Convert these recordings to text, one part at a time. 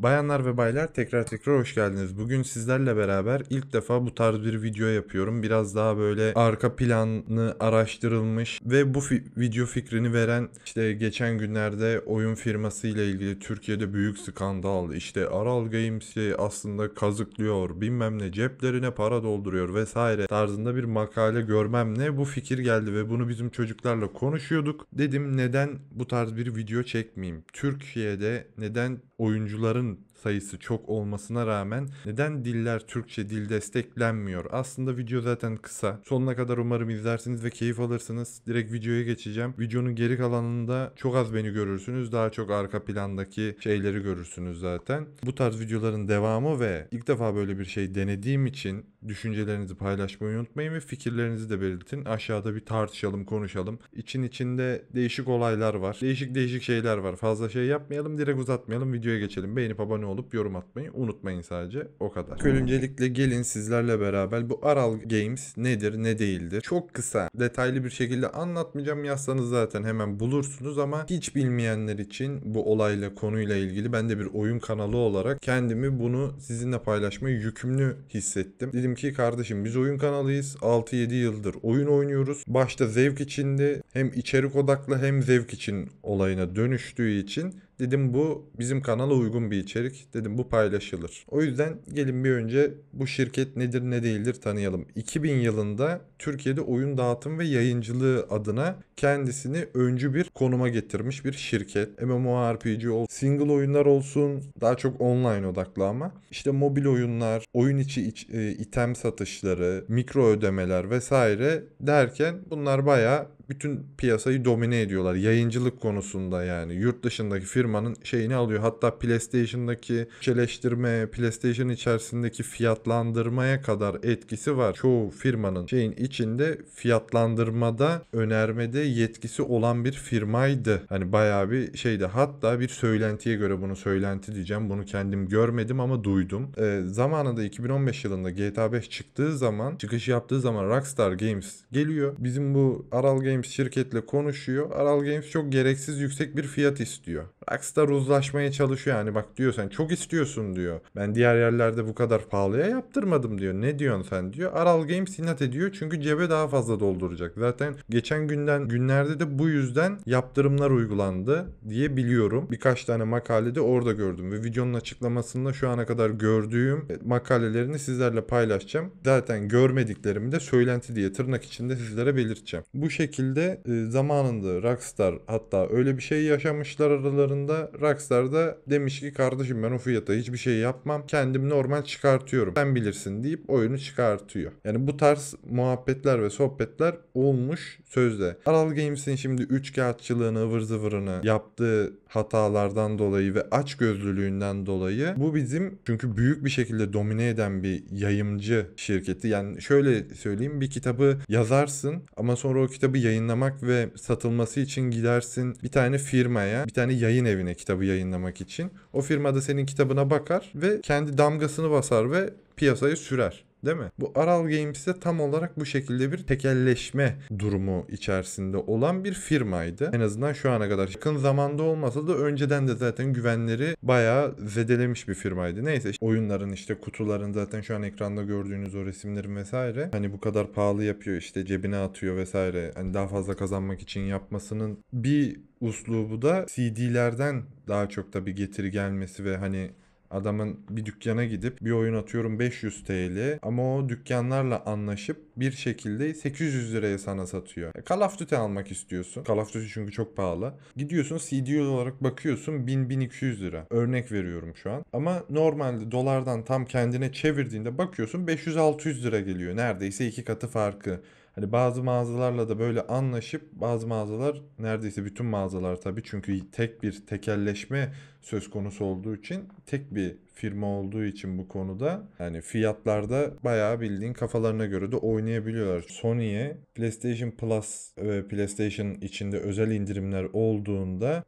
Bayanlar ve baylar tekrar hoş geldiniz. Bugün sizlerle beraber ilk defa bu tarz bir video yapıyorum. Biraz daha böyle arka planı araştırılmış ve bu video fikrini veren işte geçen günlerde oyun firması ile ilgili Türkiye'de büyük skandal, işte Aral Games'i aslında kazıklıyor, bilmem ne ceplerine para dolduruyor vesaire tarzında bir makale görmem ne bu fikir geldi ve bunu bizim çocuklarla konuşuyorduk. Dedim neden bu tarz bir video çekmeyeyim? Türkiye'de neden oyuncuların sayısı çok olmasına rağmen neden diller Türkçe dil desteklenmiyor? Aslında video zaten kısa. Sonuna kadar umarım izlersiniz ve keyif alırsınız. Direkt videoya geçeceğim. Videonun geri kalanında çok az beni görürsünüz. Daha çok arka plandaki şeyleri görürsünüz zaten. Bu tarz videoların devamı ve ilk defa böyle bir şey denediğim için düşüncelerinizi paylaşmayı unutmayın ve fikirlerinizi de belirtin. Aşağıda bir tartışalım, konuşalım. İçinde değişik olaylar var. Değişik şeyler var. Fazla şey yapmayalım, direkt uzatmayalım. Videoya geçelim. Beğenip abone olup yorum atmayı unutmayın sadece. O kadar. Öncelikle gelin sizlerle beraber bu Aral Games nedir, ne değildir? Çok kısa, detaylı bir şekilde anlatmayacağım. Yazsanız zaten hemen bulursunuz ama hiç bilmeyenler için bu olayla, konuyla ilgili ben de bir oyun kanalı olarak kendimi bunu sizinle paylaşmayı yükümlü hissettim. Dedim ki kardeşim biz oyun kanalıyız. 6-7 yıldır oyun oynuyoruz. Başta zevk içindi. Hem içerik odaklı hem zevk için olayına dönüştüğü için dedim bu bizim kanala uygun bir içerik. Dedim bu paylaşılır. O yüzden gelin bir önce bu şirket nedir ne değildir tanıyalım. 2000 yılında Türkiye'de oyun dağıtım ve yayıncılığı adına kendisini öncü bir konuma getirmiş bir şirket. MMORPG single oyunlar olsun, daha çok online odaklı ama işte mobil oyunlar, oyun içi item satışları, mikro ödemeler vesaire derken bunlar bayağı bütün piyasayı domine ediyorlar. Yayıncılık konusunda yani yurt dışındaki firmanın şeyini alıyor. Hatta PlayStation'daki çeleştirme, PlayStation içerisindeki fiyatlandırmaya kadar etkisi var. Çoğu firmanın şeyin içinde fiyatlandırmada, önermede yetkisi olan bir firmaydı. Hani bayağı bir şeydi. Hatta bir söylentiye göre bunu söylenti diyeceğim. Bunu kendim görmedim ama duydum. Zamanında 2015 yılında GTA 5 çıktığı zaman, çıkış yaptığı zaman Rockstar Games geliyor. Bizim bu Aral Games şirketle konuşuyor. Aral Games çok gereksiz yüksek bir fiyat istiyor. Rockstar uzlaşmaya çalışıyor yani bak diyor sen çok istiyorsun diyor. Ben diğer yerlerde bu kadar pahalıya yaptırmadım diyor. Ne diyorsun sen diyor. Aral Games inat ediyor çünkü cebe daha fazla dolduracak. Zaten geçen günlerde de bu yüzden yaptırımlar uygulandı diye biliyorum. Birkaç tane makalede orada gördüm ve videonun açıklamasında şu ana kadar gördüğüm makalelerini sizlerle paylaşacağım. Zaten görmediklerimi de söylenti diye tırnak içinde sizlere belirteceğim. Bu şekilde zamanında Rockstar hatta öyle bir şey yaşamışlar aralarında. Rockstar da demiş ki kardeşim ben o fiyata hiçbir şey yapmam. Kendim normal çıkartıyorum. Sen bilirsin deyip oyunu çıkartıyor. Yani bu tarz muhabbetler ve sohbetler olmuş sözde. Aral Games'in şimdi üçkağıtçılığını, ıvır zıvırını yaptığı hatalardan dolayı ve açgözlülüğünden dolayı bu bizim çünkü büyük bir şekilde domine eden bir yayımcı şirketi. Yani şöyle söyleyeyim bir kitabı yazarsın ama sonra o kitabı yayınlamak ve satılması için gidersin bir tane firmaya, bir tane yayın evine kitabı yayınlamak için. O firma da senin kitabına bakar ve kendi damgasını basar ve piyasaya sürer. Değil mi? Bu Aral Games'te tam olarak bu şekilde bir tekelleşme durumu içerisinde olan bir firmaydı. En azından şu ana kadar. Yakın zamanda olmasa da önceden de zaten güvenleri bayağı zedelemiş bir firmaydı. Neyse oyunların işte kutuların zaten şu an ekranda gördüğünüz o resimlerin vesaire hani bu kadar pahalı yapıyor işte cebine atıyor vesaire. Hani daha fazla kazanmak için yapmasının bir uslubu da CD'lerden daha çok da bir getiri gelmesi ve hani adamın bir dükkana gidip bir oyun atıyorum 500 TL ama o dükkanlarla anlaşıp bir şekilde 800 liraya sana satıyor. Call of Duty almak istiyorsun. Call of Duty çünkü çok pahalı. Gidiyorsun CD olarak bakıyorsun 1000-1200 lira. Örnek veriyorum şu an. Ama normalde dolardan tam kendine çevirdiğinde bakıyorsun 500-600 lira geliyor. Neredeyse iki katı farkı. Hani bazı mağazalarla da böyle anlaşıp bazı mağazalar neredeyse bütün mağazalar tabii çünkü tek bir tekelleşme söz konusu olduğu için tek bir firma olduğu için bu konuda yani fiyatlarda bayağı bildiğin kafalarına göre de oynayabiliyorlar. Sony'ye PlayStation Plus ve PlayStation içinde özel indirimler olduğunda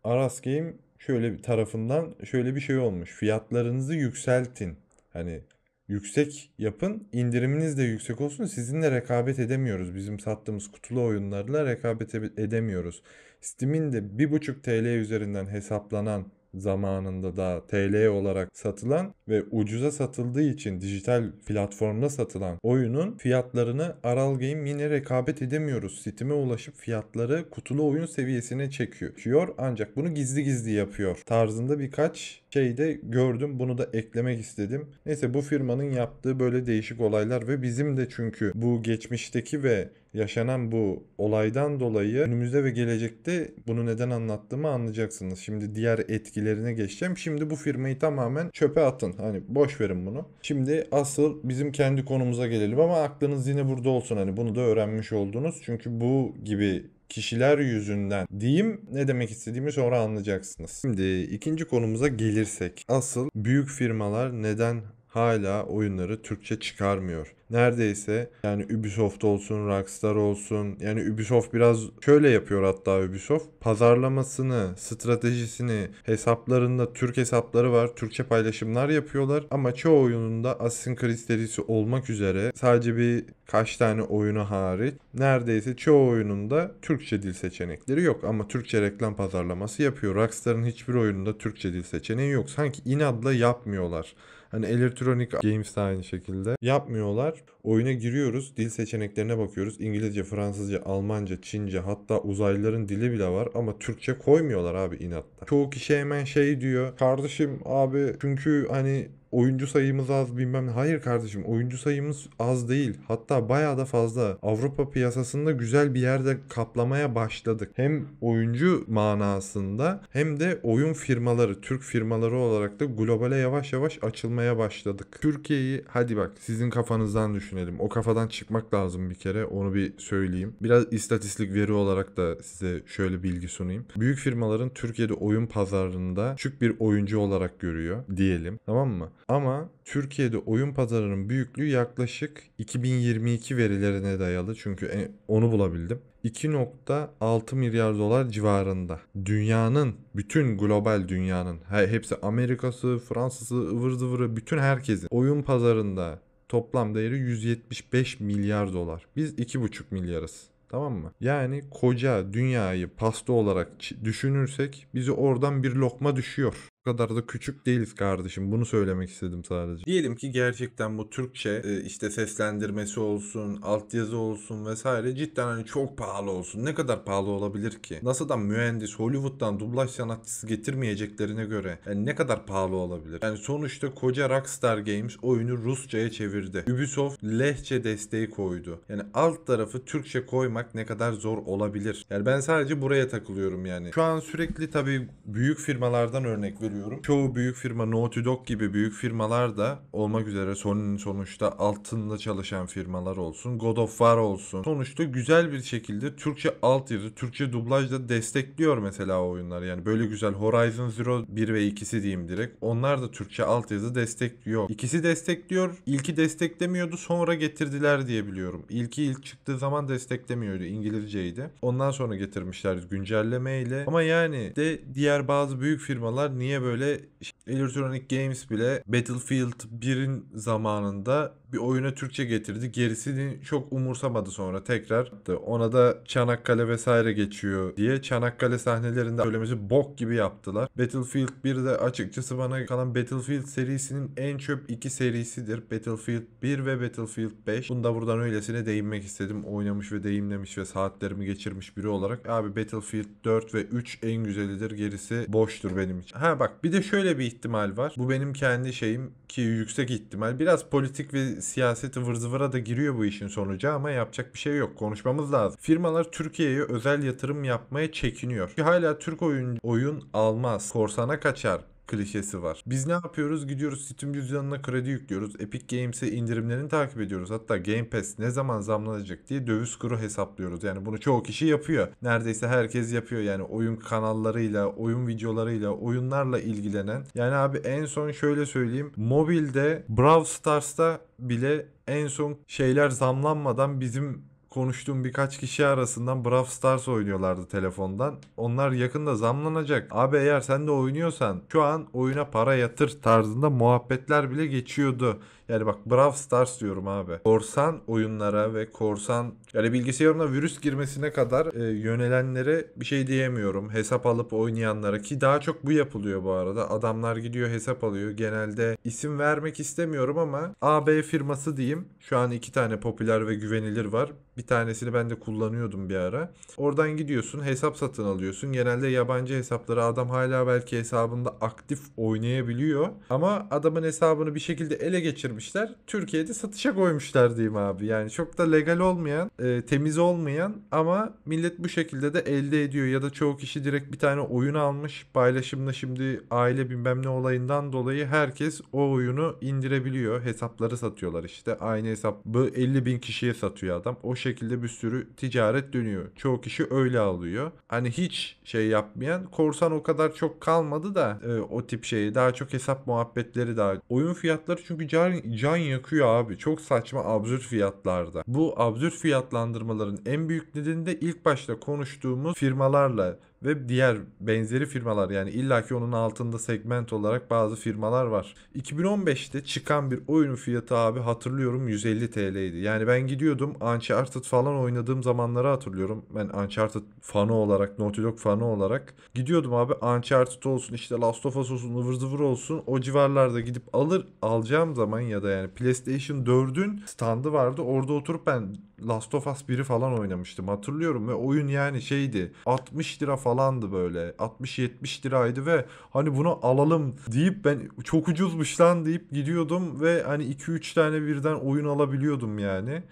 Aras Game şöyle bir tarafından şöyle bir şey olmuş. Fiyatlarınızı yükseltin. Hani yüksek yapın, indiriminiz de yüksek olsun. Sizinle rekabet edemiyoruz. Bizim sattığımız kutulu oyunlarla rekabet edemiyoruz. Steam'in de 1,5 TL üzerinden hesaplanan zamanında da TL olarak satılan ve ucuza satıldığı için dijital platformda satılan oyunun fiyatlarını Aral Game yine rekabet edemiyoruz. Steam'e ulaşıp fiyatları kutulu oyun seviyesine çekiyor. Ancak bunu gizli gizli yapıyor tarzında birkaç şey de gördüm. Bunu da eklemek istedim. Neyse, bu firmanın yaptığı böyle değişik olaylar ve bizim de çünkü bu geçmişteki ve yaşanan bu olaydan dolayı önümüzde ve gelecekte bunu neden anlattığımı anlayacaksınız. Şimdi diğer etkilerine geçeceğim. Şimdi bu firmayı tamamen çöpe atın. Hani boş verin bunu. Şimdi asıl bizim kendi konumuza gelelim ama aklınız yine burada olsun. Hani bunu da öğrenmiş oldunuz. Çünkü bu gibi kişiler yüzünden diyeyim, ne demek istediğimi sonra anlayacaksınız. Şimdi ikinci konumuza gelirsek, asıl büyük firmalar neden hala oyunları Türkçe çıkarmıyor? Neredeyse yani Ubisoft olsun, Rockstar olsun, yani Ubisoft biraz şöyle yapıyor, hatta Ubisoft pazarlamasını, stratejisini, hesaplarında Türk hesapları var, Türkçe paylaşımlar yapıyorlar ama çoğu oyununda Assassin's Creed serisi olmak üzere sadece bir kaç tane oyunu hariç neredeyse çoğu oyununda Türkçe dil seçenekleri yok ama Türkçe reklam pazarlaması yapıyor. Rockstar'ın hiçbir oyununda Türkçe dil seçeneği yok. Sanki inatla yapmıyorlar. Hani Electronic Games de aynı şekilde yapmıyorlar. Oyuna giriyoruz, dil seçeneklerine bakıyoruz. İngilizce, Fransızca, Almanca, Çince, hatta uzaylıların dili bile var ama Türkçe koymuyorlar abi inatla. Çoğu kişi hemen şey diyor. Kardeşim abi, çünkü hani oyuncu sayımız az bilmem ne. Hayır kardeşim, oyuncu sayımız az değil. Hatta bayağı da fazla. Avrupa piyasasında güzel bir yerde kaplamaya başladık. Hem oyuncu manasında hem de oyun firmaları, Türk firmaları olarak da globale yavaş yavaş açılmaya başladık. Türkiye'yi hadi bak sizin kafanızdan düşünelim. O kafadan çıkmak lazım bir kere. Onu bir söyleyeyim. Biraz istatistik veri olarak da size şöyle bilgi sunayım. Büyük firmaların Türkiye'de oyun pazarında küçük bir oyuncu olarak görüyor diyelim. Tamam mı? Ama Türkiye'de oyun pazarının büyüklüğü yaklaşık 2022 verilerine dayalı. Çünkü onu bulabildim. 2,6 milyar dolar civarında. Dünyanın, bütün global dünyanın, hepsi Amerika'sı, Fransa'sı, ıvır zıvırı, bütün herkesin oyun pazarında toplam değeri 175 milyar dolar. Biz 2,5 milyarız. Tamam mı? Yani koca dünyayı pasta olarak düşünürsek bize oradan bir lokma düşüyor. O kadar da küçük değiliz kardeşim. Bunu söylemek istedim sadece. Diyelim ki gerçekten bu Türkçe işte seslendirmesi olsun, altyazı olsun vesaire cidden hani çok pahalı olsun. Ne kadar pahalı olabilir ki? NASA'dan mühendis, Hollywood'dan dublaj sanatçısı getirmeyeceklerine göre yani ne kadar pahalı olabilir? Yani sonuçta koca Rockstar Games oyunu Rusça'ya çevirdi. Ubisoft lehçe desteği koydu. Yani alt tarafı Türkçe koymak ne kadar zor olabilir? Yani ben sadece buraya takılıyorum yani. Şu an sürekli tabii büyük firmalardan örnek veriyorum. Çoğu büyük firma, Naughty Dog gibi büyük firmalar da olmak üzere, Sony'nin sonuçta altında çalışan firmalar olsun, God of War olsun. Sonuçta güzel bir şekilde Türkçe altyazı, Türkçe dublajla destekliyor mesela oyunlar. Yani böyle güzel Horizon Zero 1 ve 2'si diyeyim direkt. Onlar da Türkçe altyazı destekliyor. İkisi destekliyor. İlki desteklemiyordu, sonra getirdiler diye biliyorum. İlk çıktığı zaman desteklemiyordu. İngilizceydi. Ondan sonra getirmişler güncellemeyle. Ama yani de diğer bazı büyük firmalar niye böyle Electronic Games bile Battlefield 1'in zamanında bir oyuna Türkçe getirdi. Gerisini çok umursamadı sonra tekrar. Ona da Çanakkale vesaire geçiyor diye Çanakkale sahnelerinde söylemesi bok gibi yaptılar. Battlefield 1 de açıkçası bana kalan Battlefield serisinin en çöp iki serisidir. Battlefield 1 ve Battlefield 5. Bunu da buradan öylesine değinmek istedim. Oynamış ve deneyimlemiş ve saatlerimi geçirmiş biri olarak. Abi Battlefield 4 ve 3 en güzelidir. Gerisi boştur benim için. Ha bak, bir de şöyle bir ihtimal var. Bu benim kendi şeyim ki yüksek ihtimal. Biraz politik ve siyaset ıvır zıvıra da giriyor bu işin sonucu ama yapacak bir şey yok. Konuşmamız lazım. Firmalar Türkiye'ye özel yatırım yapmaya çekiniyor. Çünkü hala Türk oyun almaz. Korsana kaçar klişesi var. Biz ne yapıyoruz? Gidiyoruz Steam cüzdanına kredi yüklüyoruz. Epic Games'e indirimlerini takip ediyoruz. Hatta Game Pass ne zaman zamlanacak diye döviz kuru hesaplıyoruz. Yani bunu çoğu kişi yapıyor. Neredeyse herkes yapıyor. Yani oyun kanallarıyla, oyun videolarıyla, oyunlarla ilgilenen. Yani abi en son şöyle söyleyeyim. Mobilde Brawl Stars'ta bile en son şeyler zamlanmadan bizim konuştuğum birkaç kişi arasından Brawl Stars oynuyorlardı telefondan. Onlar yakında zamlanacak. Abi eğer sen de oynuyorsan şu an oyuna para yatır tarzında muhabbetler bile geçiyordu. Yani bak, Brawl Stars diyorum abi. Korsan oyunlara ve korsan, yani bilgisayarına virüs girmesine kadar yönelenlere bir şey diyemiyorum. Hesap alıp oynayanlara, ki daha çok bu yapılıyor bu arada. Adamlar gidiyor hesap alıyor. Genelde isim vermek istemiyorum ama AB firması diyeyim. Şu an 2 tane popüler ve güvenilir var. Bir tanesini ben de kullanıyordum bir ara. Oradan gidiyorsun, hesap satın alıyorsun. Genelde yabancı hesapları, adam hala belki hesabında aktif oynayabiliyor. Ama adamın hesabını bir şekilde ele geçirmişler. Türkiye'de satışa koymuşlar diyeyim abi. Yani çok da legal olmayan, temiz olmayan ama millet bu şekilde de elde ediyor. Ya da çoğu kişi direkt bir tane oyun almış. Paylaşımda şimdi aile bilmem ne olayından dolayı herkes o oyunu indirebiliyor. Hesapları satıyorlar işte. Aynı hesabı 50.000 kişiye satıyor adam. O şekilde bir sürü ticaret dönüyor. Çoğu kişi öyle alıyor. Hani hiç şey yapmayan, korsan o kadar çok kalmadı da o tip şeyi. Daha çok hesap muhabbetleri daha. Oyun fiyatları çünkü can yakıyor abi. Çok saçma, absürt fiyatlarda. Bu absürt fiyatlandırmaların en büyük nedeni de ilk başta konuştuğumuz firmalarla ve diğer benzeri firmalar, yani illaki onun altında segment olarak bazı firmalar var. 2015'te çıkan bir oyunun fiyatı abi, hatırlıyorum, 150 TL'ydi. Yani ben gidiyordum Uncharted falan oynadığım zamanları hatırlıyorum. Ben Uncharted fanı olarak, Naughty Dog fanı olarak gidiyordum abi. Uncharted olsun, işte Last of Us olsun, ıvır zıvır olsun, o civarlarda gidip alacağım zaman, ya da yani PlayStation 4'ün standı vardı. Orada oturup ben Last of Us 1'i falan oynamıştım hatırlıyorum ve oyun yani şeydi, 60 lira falandı, böyle 60-70 liraydı ve hani bunu alalım deyip, ben çok ucuzmuş lan deyip gidiyordum ve hani 2-3 tane birden oyun alabiliyordum yani.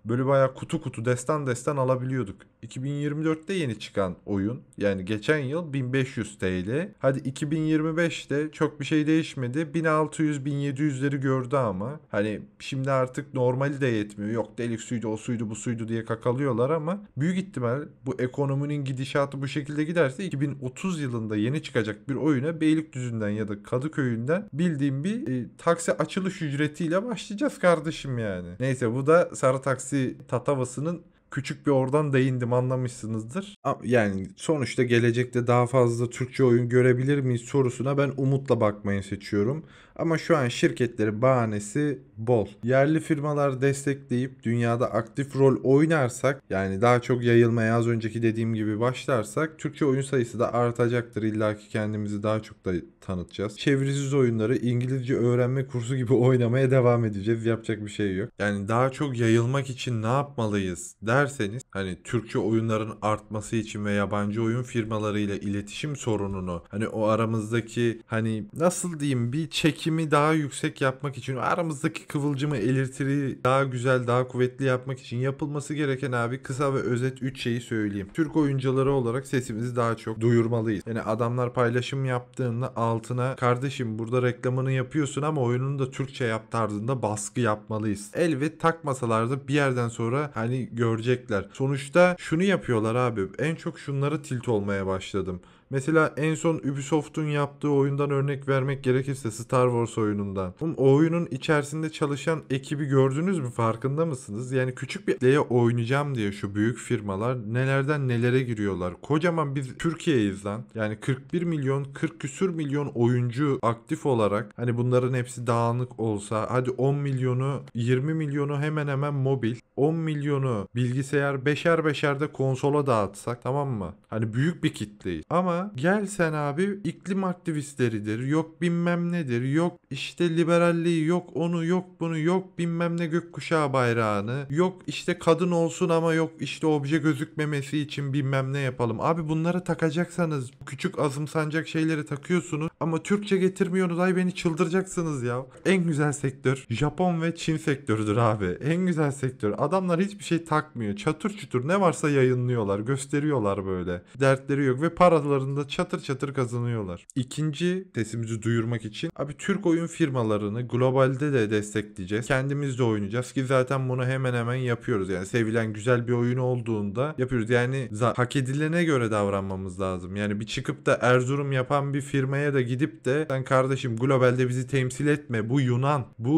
Böyle bayağı kutu kutu, destan destan alabiliyorduk. 2024'te yeni çıkan oyun, yani geçen yıl 1500 TL. Hadi 2025'te çok bir şey değişmedi. 1600-1700'leri gördü ama hani şimdi artık normali de yetmiyor. Yok Deluxe'uydu, o suydu, bu suydu diye kakalıyorlar ama büyük ihtimal bu ekonominin gidişatı bu şekilde giderse 2030 yılında yeni çıkacak bir oyuna Beylikdüzü'nden ya da Kadıköy'ünden bildiğim bir taksi açılış ücretiyle başlayacağız kardeşim yani. Neyse, bu da sarı taksi tatavasının küçük bir, oradan değindim, anlamışsınızdır. Yani sonuçta gelecekte daha fazla Türkçe oyun görebilir miyiz sorusuna ben umutla bakmayı seçiyorum. Ama şu an şirketlerin bahanesi bol. Yerli firmalar destekleyip dünyada aktif rol oynarsak, yani daha çok yayılmaya az önceki dediğim gibi başlarsak, Türkçe oyun sayısı da artacaktır. İlla ki kendimizi daha çok da tanıtacağız. Çevirisiz oyunları İngilizce öğrenme kursu gibi oynamaya devam edeceğiz. Yapacak bir şey yok. Yani daha çok yayılmak için ne yapmalıyız derseniz, hani Türkçe oyunların artması için ve yabancı oyun firmalarıyla iletişim sorununu, hani o aramızdaki, hani nasıl diyeyim, bir çekimi daha yüksek yapmak için, aramızdaki kıvılcımı, elektriği daha güzel, daha kuvvetli yapmak için yapılması gereken abi, kısa ve özet 3 şeyi söyleyeyim. Türk oyuncuları olarak sesimizi daha çok duyurmalıyız. Yani adamlar paylaşım yaptığında altına, kardeşim burada reklamını yapıyorsun ama oyununu da Türkçe yap tarzında baskı yapmalıyız. Elbet takmasalar da bir yerden sonra hani görecekler. Sonuçta şunu yapıyorlar abi. En çok şunları tilt olmaya başladım. Mesela en son Ubisoft'un yaptığı oyundan örnek vermek gerekirse, Star Wars oyunundan. O oyunun içerisinde çalışan ekibi gördünüz mü? Farkında mısınız? Yani küçük bir kitleye oynayacağım diye şu büyük firmalar nelerden nelere giriyorlar. Kocaman biz Türkiye'yiz lan. Yani 41 milyon, 40 küsür milyon oyuncu aktif olarak, hani bunların hepsi dağınık olsa, hadi 10 milyonu, 20 milyonu hemen hemen mobil, 10 milyonu bilgisayar, beşer beşer de konsola dağıtsak, tamam mı? Hani büyük bir kitleyiz. Ama gel sen abi, iklim aktivistleridir, yok bilmem nedir, yok işte liberalliği, yok onu, yok bunu, yok bilmem ne gökkuşağı bayrağını, yok işte kadın olsun ama yok işte obje gözükmemesi için bilmem ne yapalım. Abi bunları takacaksanız, küçük azımsanacak şeyleri takıyorsunuz ama Türkçe getirmiyorsunuz, ay beni çıldıracaksınız ya. En güzel sektör Japon ve Çin sektörüdür abi. En güzel sektör. Adamlar hiçbir şey takmıyor. Çatır çutur ne varsa yayınlıyorlar, gösteriyorlar böyle. Dertleri yok ve paralarını da çatır çatır kazanıyorlar. İkinci, sesimizi duyurmak için abi, Türk oyun firmalarını globalde de destekleyeceğiz. Kendimiz de oynayacağız ki zaten bunu hemen hemen yapıyoruz. Yani sevilen güzel bir oyun olduğunda yapıyoruz. Yani hak edilene göre davranmamız lazım. Yani bir çıkıp da Erzurum yapan bir firmaya da gidip de sen kardeşim globalde bizi temsil etme, bu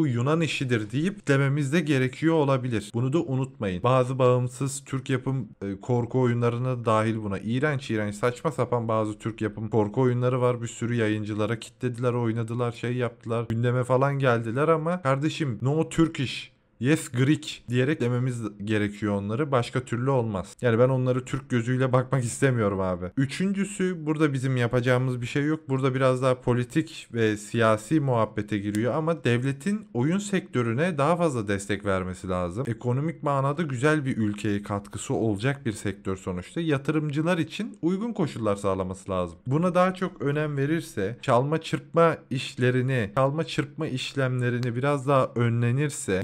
Yunan işidir deyip dememiz de gerekiyor olabilir. Bunu da unutmayın. Bazı bağımsız Türk yapım korku oyunlarına dahil buna. İğrenç saçma sapan bazı Türk yapım korku oyunları var. Bir sürü yayıncılara kitlediler, oynadılar, şey yaptılar. Gündeme falan geldiler ama kardeşim no Turkish, yes Greek diyerek dememiz gerekiyor onları. Başka türlü olmaz. Yani ben onları Türk gözüyle bakmak istemiyorum abi. Üçüncüsü, burada bizim yapacağımız bir şey yok. Burada biraz daha politik ve siyasi muhabbete giriyor ama devletin oyun sektörüne daha fazla destek vermesi lazım. Ekonomik manada güzel bir ülkeye katkısı olacak bir sektör sonuçta. Yatırımcılar için uygun koşullar sağlaması lazım. Buna daha çok önem verirse, çalma çırpma işlemlerini biraz daha önlenirse,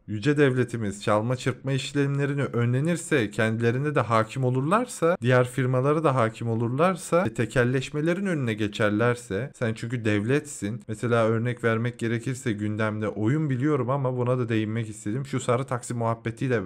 yüce devletimiz çalma çırpma işlemlerini önlenirse, kendilerine de hakim olurlarsa, diğer firmalara da hakim olurlarsa, tekelleşmelerin önüne geçerlerse, sen çünkü devletsin. Mesela örnek vermek gerekirse gündemde oyun biliyorum ama buna da değinmek istedim. Şu sarı taksi muhabbetiyle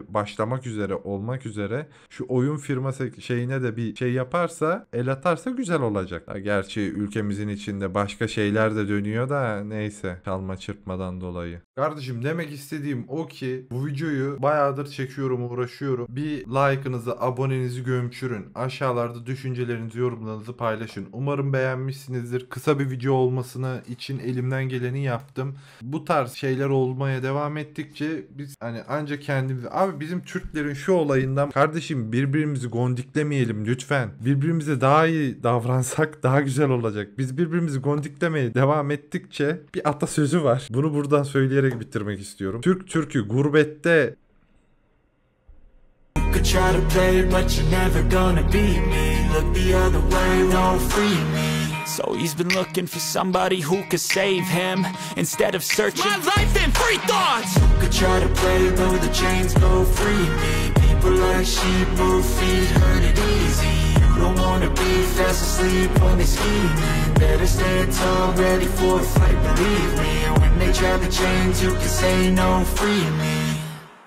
olmak üzere şu oyun firması şeyine de bir şey yaparsa, el atarsa güzel olacak. Gerçi ülkemizin içinde başka şeyler de dönüyor da neyse, çalma çırpmadan dolayı. Kardeşim demek istediğim o ki bu videoyu bayağıdır çekiyorum, uğraşıyorum. Bir like'ınızı, abonenizi gömçürün. Aşağılarda düşüncelerinizi, yorumlarınızı paylaşın. Umarım beğenmişsinizdir. Kısa bir video olmasına için elimden geleni yaptım. Bu tarz şeyler olmaya devam ettikçe biz hani ancak kendimizi... Abi bizim Türklerin şu olayından, kardeşim birbirimizi gondiklemeyelim lütfen. Birbirimize daha iyi davransak daha güzel olacak. Biz birbirimizi gondiklemeye devam ettikçe, bir atasözü var. Bunu buradan söyleyerek bitirmek istiyorum. Türk'ü gurbette. Could try to play, but you're never gonna beat me. Look the other way, won't free me. So he's been looking for somebody who could save him, instead of searching my life and free thoughts. Could try to play, but the chains go free me. People like sheep move feet, hurt it easy. You don't wanna be fast asleep when they scheming. Better stand tall, ready for a fight, believe me. When they drag the chains, you can say no, free me.